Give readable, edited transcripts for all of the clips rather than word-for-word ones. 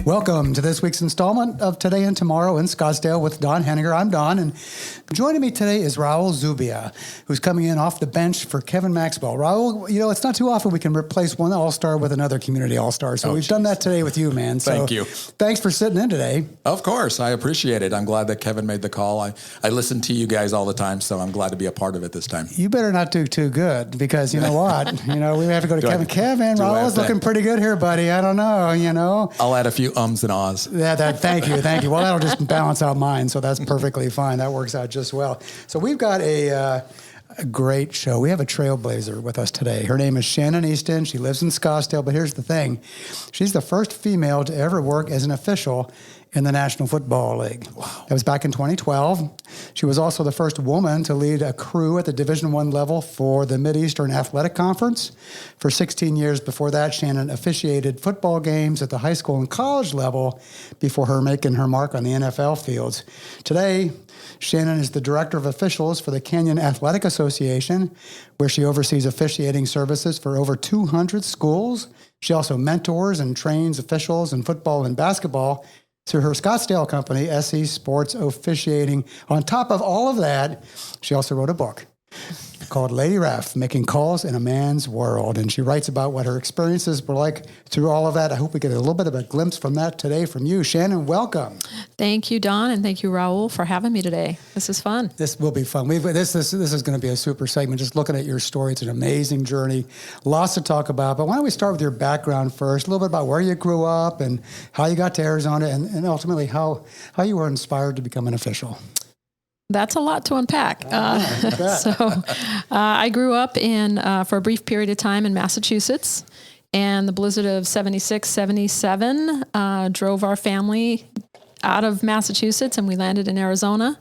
Welcome to this week's installment of Today and Tomorrow in Scottsdale with Don Henninger. I'm Don, and joining me today is Raul Zubia, who's coming in off the bench for Kevin Maxwell. Raul, you know, it's not too often we can replace one All-Star with another community All-Star, so we've done that today with you, man. So Thank you. Thanks for sitting in today. Of course. I appreciate it. I'm glad that Kevin made the call. I listen to you guys all the time, so I'm glad to be a part of it this time. You better not do too good, because you know what? We have to go to Kevin. Raul's looking pretty good here, buddy. I don't know, I'll add a few ums and ahs. Yeah, thank you. Well, that'll just balance out mine, so that's perfectly fine. That works out just well. So we've got a great show. We have a trailblazer with us today. Her name is Shannon Eastin. She lives in Scottsdale, but here's the thing. She's the first female to ever work as an official in the National Football League. Wow. That was back in 2012. She was also the first woman to lead a crew at the Division I level for the Mideastern Athletic Conference. For 16 years before that, Shannon officiated football games at the high school and college level before her making her mark on the NFL fields. Today, Shannon is the Director of Officials for the Canyon Athletic Association, where she oversees officiating services for over 200 schools. She also mentors and trains officials in football and basketball through her Scottsdale company, SE Sports Officiating. On top of all of that, she also wrote a book called Lady Ref, Making Calls in a Man's World. And she writes about what her experiences were like through all of that. I hope we get a little bit of a glimpse from that today from you. Shannon, welcome. Thank you, Don, and thank you, Raul, for having me today. This is fun. This will be fun. This is going to be a super segment. Just looking at your story, it's an amazing journey. Lots to talk about. But why don't we start with your background first, a little bit about where you grew up and how you got to Arizona, and ultimately how you were inspired to become an official. That's a lot to unpack. I grew up for a brief period of time in Massachusetts, and the blizzard of 76, 77 drove our family out of Massachusetts, and we landed in Arizona.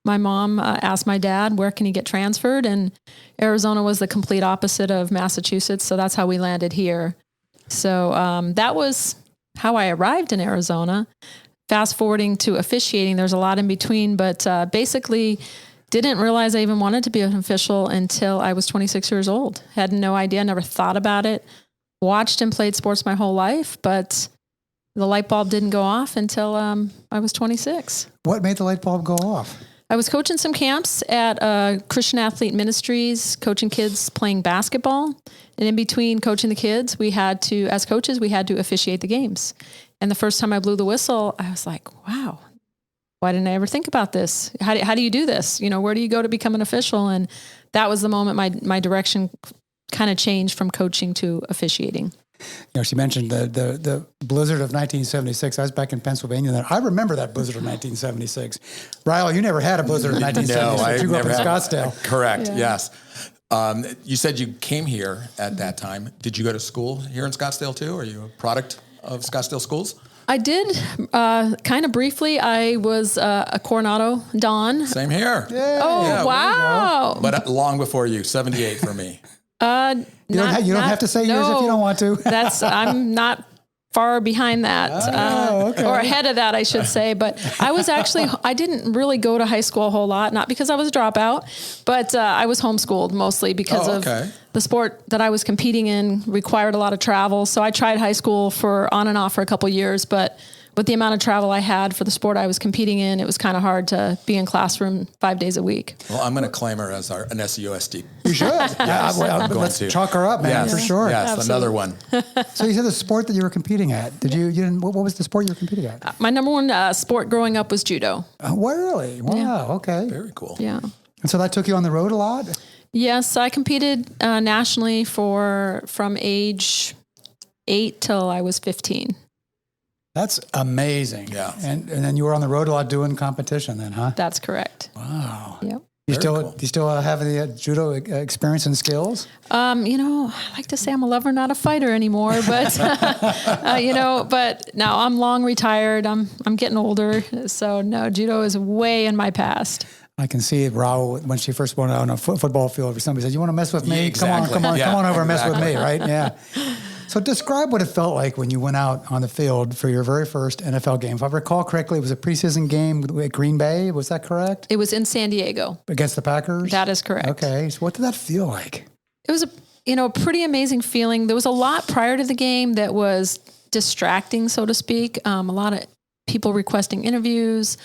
My mom asked my dad, where can he get transferred? And Arizona was the complete opposite of Massachusetts, so that's how we landed here. So that was how I arrived in Arizona. Fast forwarding to officiating, there's a lot in between, but basically didn't realize I even wanted to be an official until I was 26 years old. Had no idea, never thought about it. Watched and played sports my whole life, but the light bulb didn't go off until I was 26. What made the light bulb go off? I was coaching some camps at Christian Athlete Ministries, coaching kids playing basketball. And in between coaching the kids, as coaches, we had to officiate the games. And the first time I blew the whistle, I was like, wow, why didn't I ever think about this? How do you do this? Where do you go to become an official? And that was the moment my direction kind of changed from coaching to officiating. She mentioned the blizzard of 1976. I was back in Pennsylvania then. I remember that blizzard of 1976. Raul, you never had a blizzard of 1976. No, I you grew up never in had. Scottsdale. Correct, Yeah. yes. You said you came here at that time. Did you go to school here in Scottsdale too? Are you a product of Scottsdale schools? I did, kind of briefly. I was a Coronado Don. Same here. Oh, wow. But long before you, 78 for me. You don't have to say yours if you don't want to. I'm not far behind that, okay. or ahead of that, I should say. But I didn't really go to high school a whole lot, not because I was a dropout, but I was homeschooled mostly because of the sport that I was competing in required a lot of travel. So I tried high school on and off for a couple of years, but with the amount of travel I had for the sport I was competing in, it was kind of hard to be in classroom 5 days a week. Well, I'm going to claim her as an SUSD. You should. Let's chalk her up, man, for sure. Yes, Absolutely. Another one. So you said the sport that you were competing at. What was the sport you were competing at? My number one sport growing up was judo. What, really? Wow, Yeah. okay. Very cool. Yeah. And so that took you on the road a lot? Yes, I competed nationally from age 8 till I was 15. That's amazing. Yeah. And then you were on the road a lot doing competition then, huh? That's correct. Wow. Yep. Do Cool. you still have the judo experience and skills? I like to say I'm a lover, not a fighter anymore, but, but now I'm long retired. I'm getting older. So no, judo is way in my past. I can see Raul when she first went out on a football field. If somebody said, "You want to mess with me? Yeah, exactly. Come on over and mess with Exactly. me," right? Yeah. So describe what it felt like when you went out on the field for your very first NFL game. If I recall correctly, it was a preseason game with Green Bay. Was that correct? It was in San Diego. Against the Packers? That is correct. Okay. So what did that feel like? It was a pretty amazing feeling. There was a lot prior to the game that was distracting, so to speak. A lot of people requesting interviews,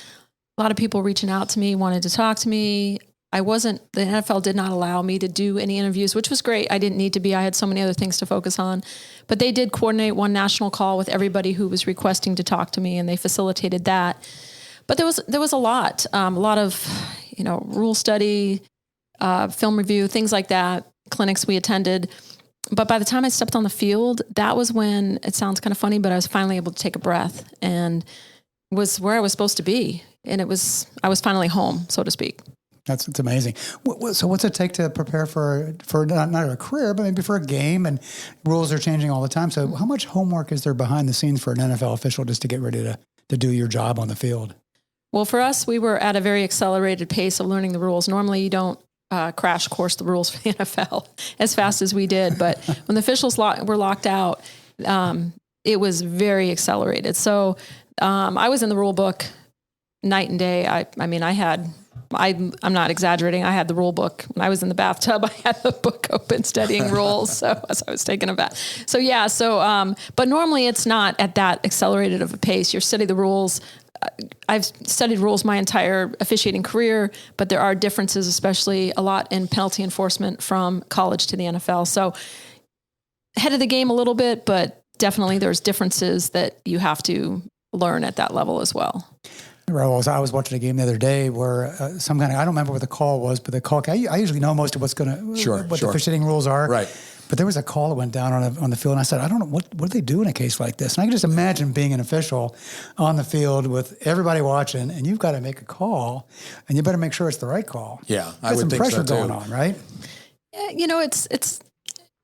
a lot of people reaching out to me, wanted to talk to me. The NFL did not allow me to do any interviews, which was great. I didn't need to be. I had so many other things to focus on. But they did coordinate one national call with everybody who was requesting to talk to me, and they facilitated that. But there was a lot of, rule study, film review, things like that, clinics we attended. But by the time I stepped on the field, that was when, it sounds kind of funny, but I was finally able to take a breath and was where I was supposed to be. And I was finally home, so to speak. It's amazing. So what's it take to prepare for not a career, but maybe for a game? And rules are changing all the time. So how much homework is there behind the scenes for an NFL official just to get ready to do your job on the field? Well, for us, we were at a very accelerated pace of learning the rules. Normally, you don't crash course the rules for the NFL as fast as we did. But when the officials were locked out, it was very accelerated. So I was in the rule book night and day. I'm not exaggerating. I had the rule book when I was in the bathtub. I had the book open studying rules. So as I was taking a bath. So yeah. But normally it's not at that accelerated of a pace. You study the rules. I've studied rules my entire officiating career, but there are differences, especially a lot in penalty enforcement from college to the NFL. So ahead of the game a little bit, but definitely there's differences that you have to learn at that level as well. I was watching a game the other day where I don't remember what the call was, but the call, I usually know most of what the officiating rules are. Right. But there was a call that went down on the field, and I said, I don't know, what do they do in a case like this? And I can just imagine being an official on the field with everybody watching, and you've got to make a call, and you better make sure it's the right call. Yeah, I would think so too. There's some pressure going on, right?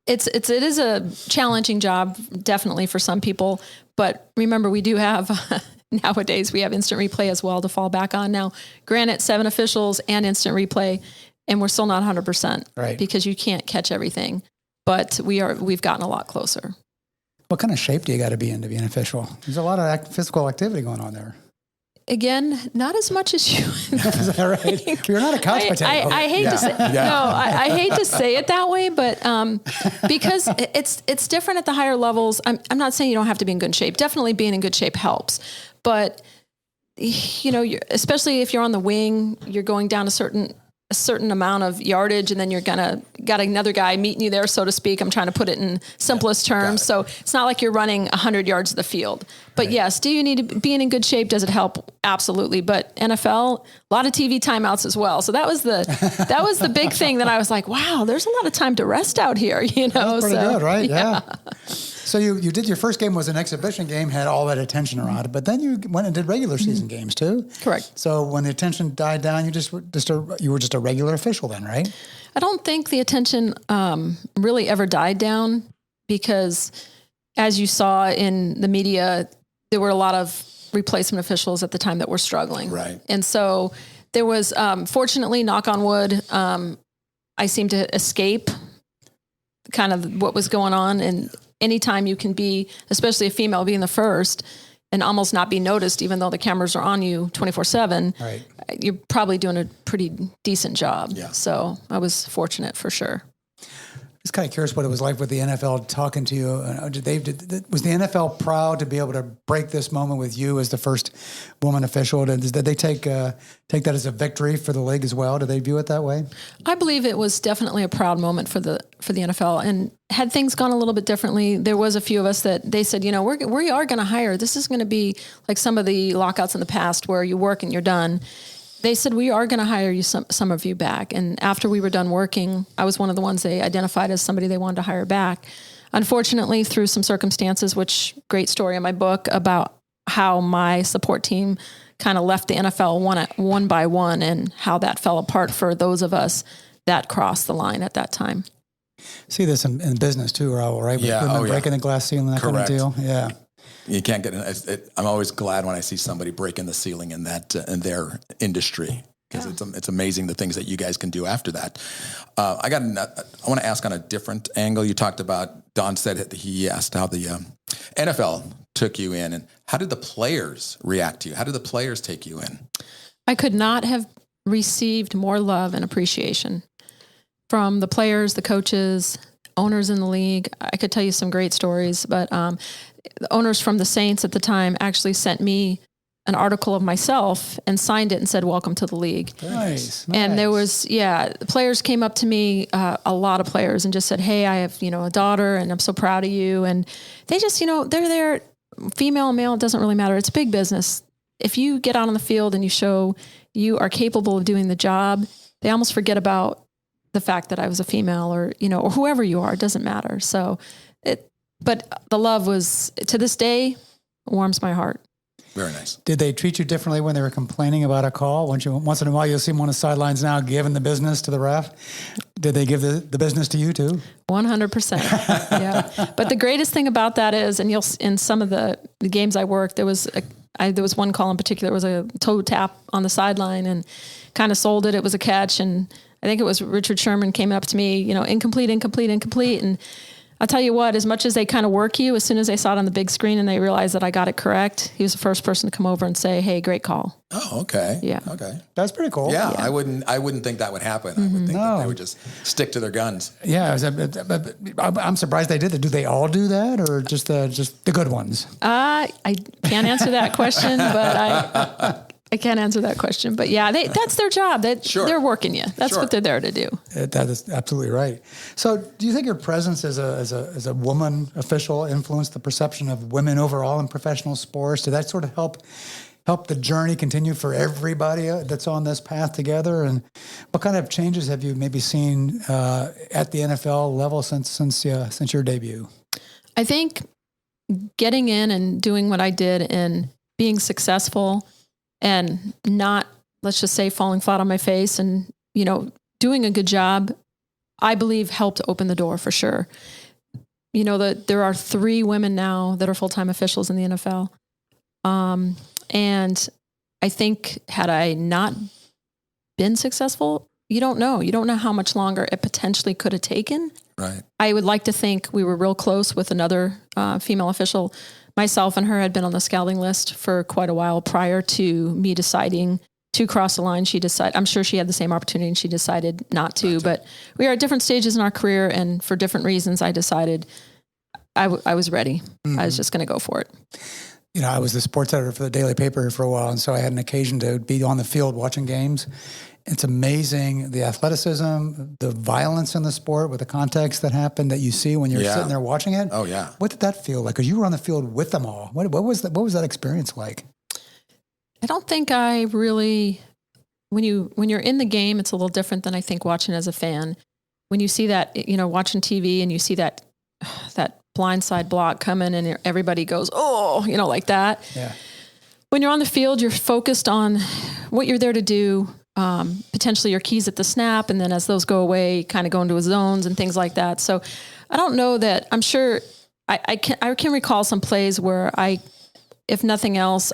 It is a challenging job, definitely for some people. But remember, we do have nowadays we have instant replay as well to fall back on. Now, granted, 7 officials and instant replay, and we're still not 100%, right? Because you can't catch everything. But we've gotten a lot closer. What kind of shape do you got to be in to be an official? There's a lot of physical activity going on there. Again, not as much as you. Is that right? You're not a couch potato. I hate to say I hate to say it that way, but because it's different at the higher levels. I'm not saying you don't have to be in good shape. Definitely being in good shape helps, but especially if you're on the wing, you're going down a certain amount of yardage, and then you're got another guy meeting you there, so to speak. I'm trying to put it in simplest terms. So it's not like you're running 100 yards of the field. But yes, do you need to be in good shape? Does it help? Absolutely. But NFL, a lot of TV timeouts as well. So that was the big thing that I was like, wow, there's a lot of time to rest out here. That's pretty good, right? Yeah. So you did your first game was an exhibition game, had all that attention around it, but then you went and did regular season games too. Correct. So when the attention died down, you were just a regular official then, right? I don't think the attention really ever died down, because as you saw in the media, there were a lot of replacement officials at the time that were struggling. Right. And so there was, fortunately, knock on wood, I seemed to escape kind of what was going on. And anytime you can be, especially a female, being the first and almost not be noticed, even though the cameras are on you 24/7, right, you're probably doing a pretty decent job. Yeah. So I was fortunate for sure. Just kind of curious what it was like with the NFL talking to you. Was the NFL proud to be able to break this moment with you as the first woman official? Did they take that as a victory for the league as well? Did they view it that way? I believe it was definitely a proud moment for the NFL. And had things gone a little bit differently, there was a few of us that they said, we are going to hire. This is going to be like some of the lockouts in the past where you work and you're done. They said, we are going to hire you, some of you back. And after we were done working, I was one of the ones they identified as somebody they wanted to hire back. Unfortunately, through some circumstances, which great story in my book about how my support team kind of left the NFL one by one and how that fell apart for those of us that crossed the line at that time. See this in business too, Raul, right? With breaking the glass ceiling, that Correct. kind of deal. Yeah. You can't get I'm always glad when I see somebody breaking the ceiling in that in their industry, because it's amazing the things that you guys can do after that. I want to ask on a different angle. You talked about, Don said he asked how the NFL took you in, and how did the players react to you? How did the players take you in? I could not have received more love and appreciation from the players, the coaches. owners in the league. I could tell you some great stories, but the owners from the Saints at the time actually sent me an article of myself and signed it and said, "Welcome to the league." Nice. And there was, players came up to me, a lot of players, and just said, "Hey, I have, a daughter and I'm so proud of you." And they just, they're there, female, male, it doesn't really matter. It's big business. If you get out on the field and you show you are capable of doing the job, they almost forget about the fact that I was a female or whoever you are, it doesn't matter. So but the love was, to this day, warms my heart. Very nice. Did they treat you differently when they were complaining about a call? Once in a while, you'll see them on the sidelines now giving the business to the ref. Did they give the business to you too? 100%. Yeah. But the greatest thing about that is, and in some of the games I worked, there was one call in particular. It was a toe tap on the sideline and kind of sold it. It was a catch. And I think it was Richard Sherman came up to me, incomplete. And I'll tell you what, as much as they kind of work you, as soon as they saw it on the big screen and they realized that I got it correct, he was the first person to come over and say, "Hey, great call." Oh, okay. Yeah. Okay. That's pretty cool. Yeah. I wouldn't think that would happen. I would think that they would just stick to their guns. Yeah. I'm surprised they did that. Do they all do that, or just the good ones? I can't answer that question, but I can't answer that question, but yeah, that's their job. They're working you. That's what they're there to do. That is absolutely right. So do you think your presence as a woman official influenced the perception of women overall in professional sports? Did that sort of help the journey continue for everybody that's on this path together? And what kind of changes have you maybe seen at the NFL level since your debut? I think getting in and doing what I did and being successful and not, let's just say, falling flat on my face and, doing a good job, I believe helped open the door for sure. There are 3 women now that are full-time officials in the NFL. And I think had I not been successful, you don't know. You don't know how much longer it potentially could have taken. Right. I would like to think we were real close with another female official. Myself and her had been on the scouting list for quite a while prior to me deciding to cross the line. I'm sure she had the same opportunity and she decided not to, but we are at different stages in our career. And for different reasons, I decided I was ready. Mm-hmm. I was just going to go for it. I was the sports editor for the daily paper for a while. And so I had an occasion to be on the field watching games. It's amazing, the athleticism, the violence in the sport with the context that happened that you see when you're sitting there watching it. Oh, yeah. What did that feel like? Because you were on the field with them all. What was that experience like? I don't think I really, when you're in the game, it's a little different than I think watching as a fan. When you see that, watching TV and you see that blindside block coming and everybody goes, "Oh," like that. Yeah. When you're on the field, you're focused on what you're there to do. Potentially your keys at the snap. And then as those go away, kind of go into zones and things like that. So I don't know that I'm sure I can recall some plays where if nothing else,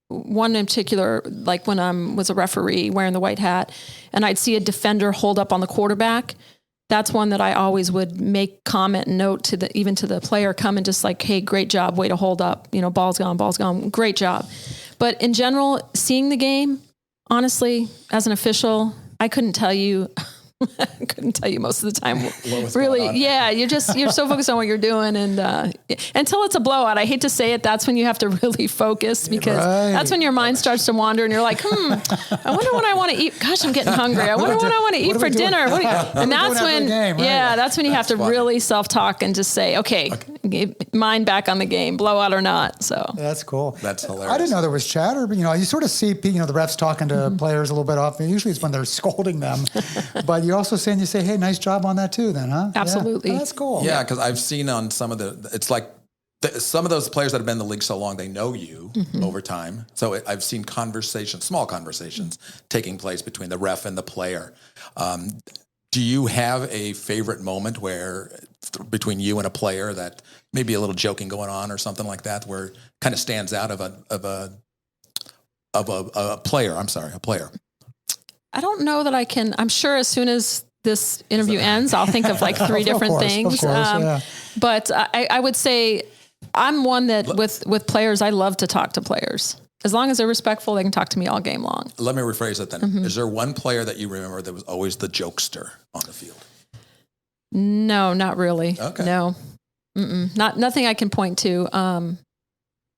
one in particular, like when I was a referee wearing the white hat and I'd see a defender hold up on the quarterback. That's one that I always would make comment and note even to the player, come and just like, "Hey, great job. Way to hold up. Ball's gone. Great job." But in general, seeing the game, honestly, as an official, I couldn't tell you most of the time. Really, yeah, you're so focused on what you're doing, and until it's a blowout, I hate to say it, that's when you have to really focus because that's when your mind starts to wander, and you're like, I wonder what I want to eat. Gosh, I'm getting hungry. I wonder what I want to eat for dinner. And that's when, that's when you have to really self-talk and just say, okay, mind back on the game, blowout or not. So that's cool. That's hilarious. I didn't know there was chatter, but you sort of see the refs talking to players a little bit often. Usually it's when they're scolding them, but you're also saying, you say, "Hey, nice job on that too," then, huh? Absolutely. Yeah. Oh, that's cool. Yeah, because I've seen on some of it's like some of those players that have been in the league so long, they know you over time. So I've seen small conversations taking place between the ref and the player. Do you have a favorite moment where between you and a player that maybe a little joking going on or something like that, where it kind of stands out of a player? I'm sorry, a player. I don't know that I can. I'm sure as soon as this interview ends, I'll think of like 3 different things. Of course, yeah. But I would say I'm one that with players, I love to talk to players. As long as they're respectful, they can talk to me all game long. Let me rephrase it then. Is there one player that you remember that was always the jokester on the field? No, not really. Okay. No. Nothing I can point to.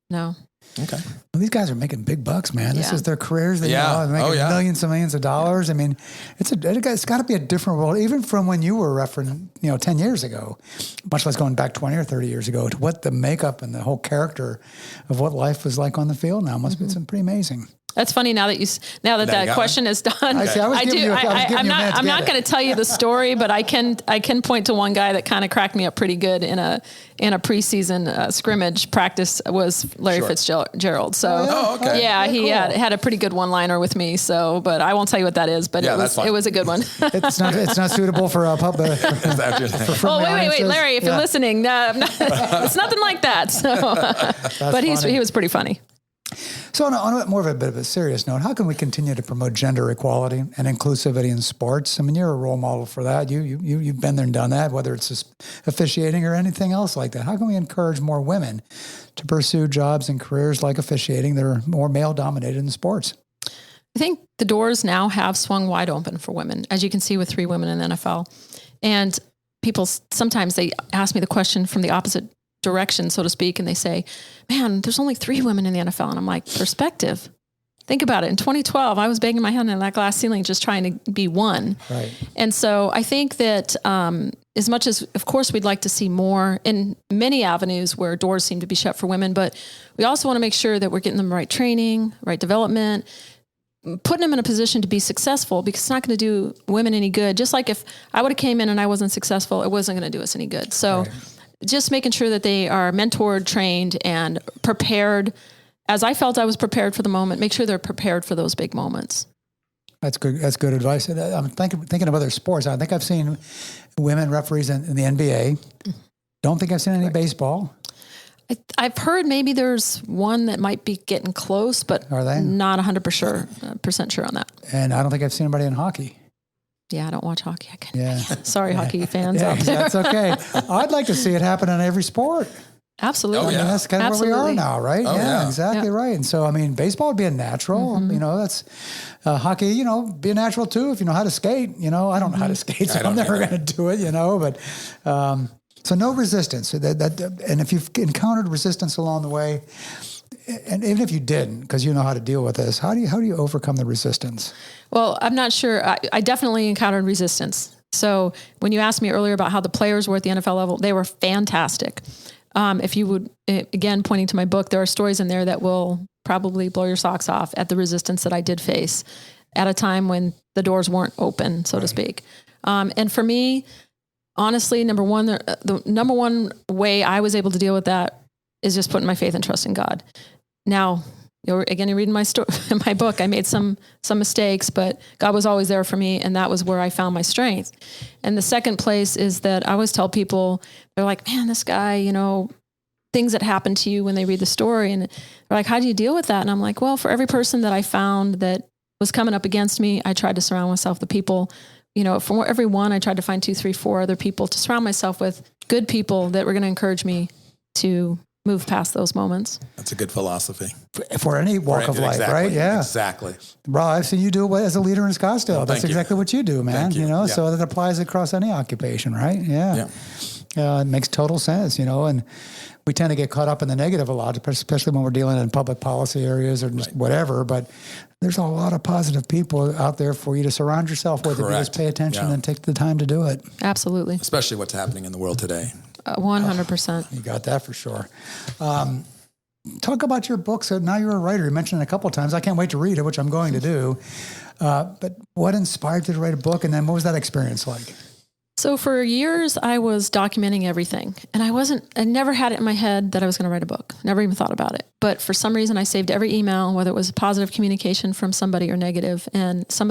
No. Okay. Well, these guys are making big bucks, man. This Yeah. is their careers. They're making millions and millions of dollars. I mean, it's got to be a different world, even from when you were referencing, 10 years ago, much less going back 20 or 30 years ago, to what the makeup and the whole character of what life was like on the field now must be pretty amazing. That's funny now that question is done. I'm not going to tell you the story, but I can point to one guy that kind of cracked me up pretty good in a preseason scrimmage practice was Larry Fitzgerald. So he had a pretty good one-liner with me. So, but I won't tell you what that is, but it was a good one. It's not suitable for a pub. Wait, Larry, if you're listening, it's nothing like that. So, but he was pretty funny. So on a more of a bit of a serious note, how can we continue to promote gender equality and inclusivity in sports? I mean, you're a role model for that. You've been there and done that, whether it's just officiating or anything else like that. How can we encourage more women to pursue jobs and careers like officiating that are more male-dominated in sports? I think the doors now have swung wide open for women, as you can see with 3 women in the NFL. And people, sometimes they ask me the question from the opposite direction, so to speak, and they say, man, there's only 3 women in the NFL. And I'm like, perspective. Think about it. In 2012, I was banging my head on that glass ceiling just trying to be one. Right. And so I think that as much as, of course, we'd like to see more in many avenues where doors seem to be shut for women, but we also want to make sure that we're getting them the right training, right development, putting them in a position to be successful, because it's not going to do women any good. Just like if I would have came in and I wasn't successful, it wasn't going to do us any good. So just making sure that they are mentored, trained, and prepared. As I felt I was prepared for the moment, make sure they're prepared for those big moments. That's good. That's good advice. I'm thinking of other sports. I think I've seen women referees in the NBA. Don't think I've seen any baseball. I've heard maybe there's one that might be getting close, but are they? Not 100% sure on that. And I don't think I've seen anybody in hockey. Yeah, I don't watch hockey. Sorry, hockey fans out there. That's okay. I'd like to see it happen in every sport. Absolutely. I mean, that's kind of where we are now, right? Exactly right. And so, I mean, baseball would be a natural. That's hockey, be a natural too if you know how to skate. I don't know how to skate, so I'm never going to do it, but so no resistance. And if you've encountered resistance along the way, and even if you didn't, because you know how to deal with this, how do you overcome the resistance? Well, I'm not sure. I definitely encountered resistance. So when you asked me earlier about how the players were at the NFL level, they were fantastic. If you would, again, pointing to my book, there are stories in there that will probably blow your socks off at the resistance that I did face at a time when the doors weren't open, so to speak. And for me, honestly, number one, the number one way I was able to deal with that is just putting my faith and trust in God. Now, you're reading my story, my book. I made some mistakes, but God was always there for me, and that was where I found my strength. And the second place is that I always tell people, they're like, man, this guy, things that happen to you when they read the story, and they're like, how do you deal with that? And I'm like, well, for every person that I found that was coming up against me, I tried to surround myself with people. For every one, I tried to find 2, 3, 4 other people to surround myself with, good people that were going to encourage me to move past those moments. That's a good philosophy. For any walk of life, exactly, right? Yeah. Exactly. Well, I've seen you do it as a leader in Scottsdale. Well, that's exactly what you do, man. So that applies across any occupation, right? Yeah. It makes total sense, and we tend to get caught up in the negative a lot, especially when we're dealing in public policy areas or just whatever. But there's a lot of positive people out there for you to surround yourself with if you just pay attention and take the time to do it. Absolutely. Especially what's happening in the world today. 100%. You got that for sure. Talk about your book. So now you're a writer. You mentioned it a couple of times. I can't wait to read it, which I'm going to do. But what inspired you to write a book? And then what was that experience like? So for years, I was documenting everything. And I never had it in my head that I was going to write a book. Never even thought about it. But for some reason, I saved every email, whether it was positive communication from somebody or negative. And some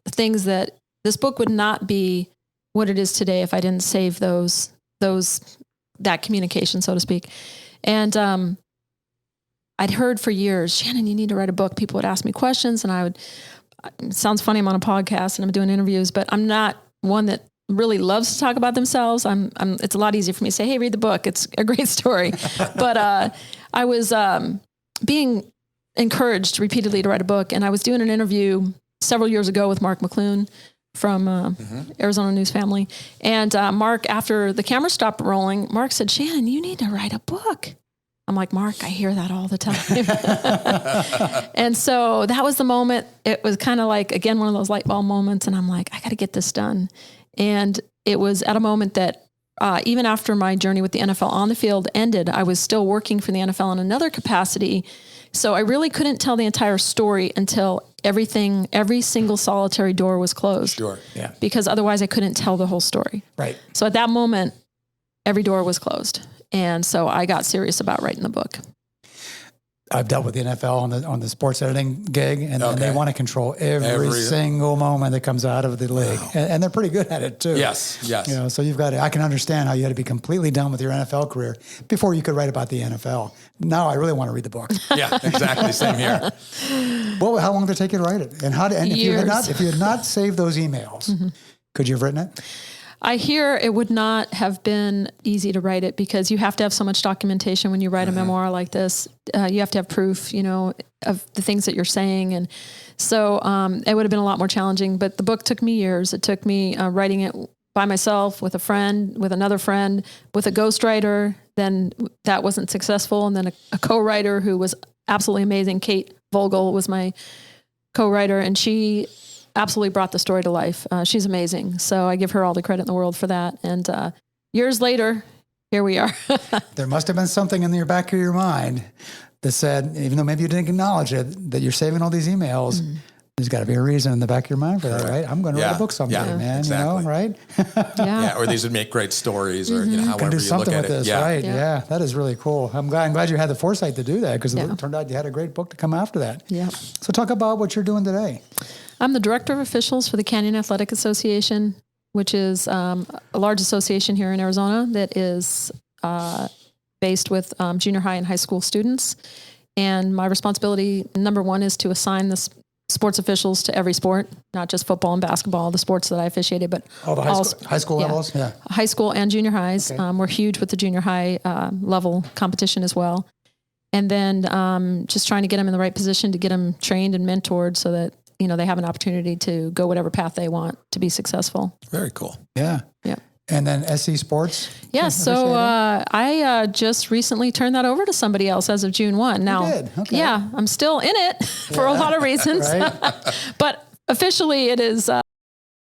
things that this book would not be what it is today if I didn't save that communication, so to speak. And I'd heard for years, Shannon, you need to write a book. People would ask me questions, and it sounds funny, I'm on a podcast and I'm doing interviews, but I'm not one that really loves to talk about themselves. It's a lot easier for me to say, hey, read the book. It's a great story. But I was being encouraged repeatedly to write a book, and I was doing an interview several years ago with Mark McClune, from Arizona News Family. And Mark, after the camera stopped rolling, Mark said, Shannon, you need to write a book. I'm like, Mark, I hear that all the time. And so that was the moment. It was kind of like, again, one of those light bulb moments. And I'm like, I got to get this done. And it was at a moment that even after my journey with the NFL on the field ended, I was still working for the NFL in another capacity. So I really couldn't tell the entire story until every single solitary door was closed. Sure. Yeah. Because otherwise I couldn't tell the whole story. Right. So at that moment, every door was closed. And so I got serious about writing the book. I've dealt with the NFL on the sports editing gig, and they want to control every single moment that comes out of the league, and they're pretty good at it too. Yes. You know, so you've got to. I can understand how you had to be completely done with your NFL career before you could write about the NFL. Now I really want to read the book. Yeah, exactly. Same here. Well, how long did it take you to write it? And if you had not saved those emails, could you have written it? I hear it would not have been easy to write it because you have to have so much documentation when you write a memoir like this. You have to have proof, of the things that you're saying. And so it would have been a lot more challenging, but the book took me years. It took me writing it by myself, with a friend, with another friend, with a ghostwriter. Then that wasn't successful. And then a co-writer who was absolutely amazing. Kate Vogel was my co-writer, and she absolutely brought the story to life. She's amazing. So I give her all the credit in the world for that. And years later, here we are. There must have been something in your back of your mind that said, even though maybe you didn't acknowledge it, that you're saving all these emails. There's got to be a reason in the back of your mind for that, right? I'm going to write a book someday, man. Exactly. Right? Yeah. Or these would make great stories, or however do you something look at with it. this, right? Yeah, that is really cool. I'm glad you had the foresight to do that, because it turned out you had a great book to come after that. Yeah. So talk about what you're doing today. I'm the director of officials for the Canyon Athletic Association, which is a large association here in Arizona that is based with junior high and high school students. And my responsibility, number one, is to assign the sports officials to every sport, not just football and basketball, the sports that I officiated, but all the high school levels? Yeah. High school and junior highs. Okay. We're huge with the junior high level competition as well. And then just trying to get them in the right position to get them trained and mentored so that they have an opportunity to go whatever path they want to be successful. Very cool. Yeah. Yeah. And then SC Sports? Yeah. So I just recently turned that over to somebody else as of June 1. Now, you did? Okay. Yeah, I'm still in it for a lot of reasons, but officially it is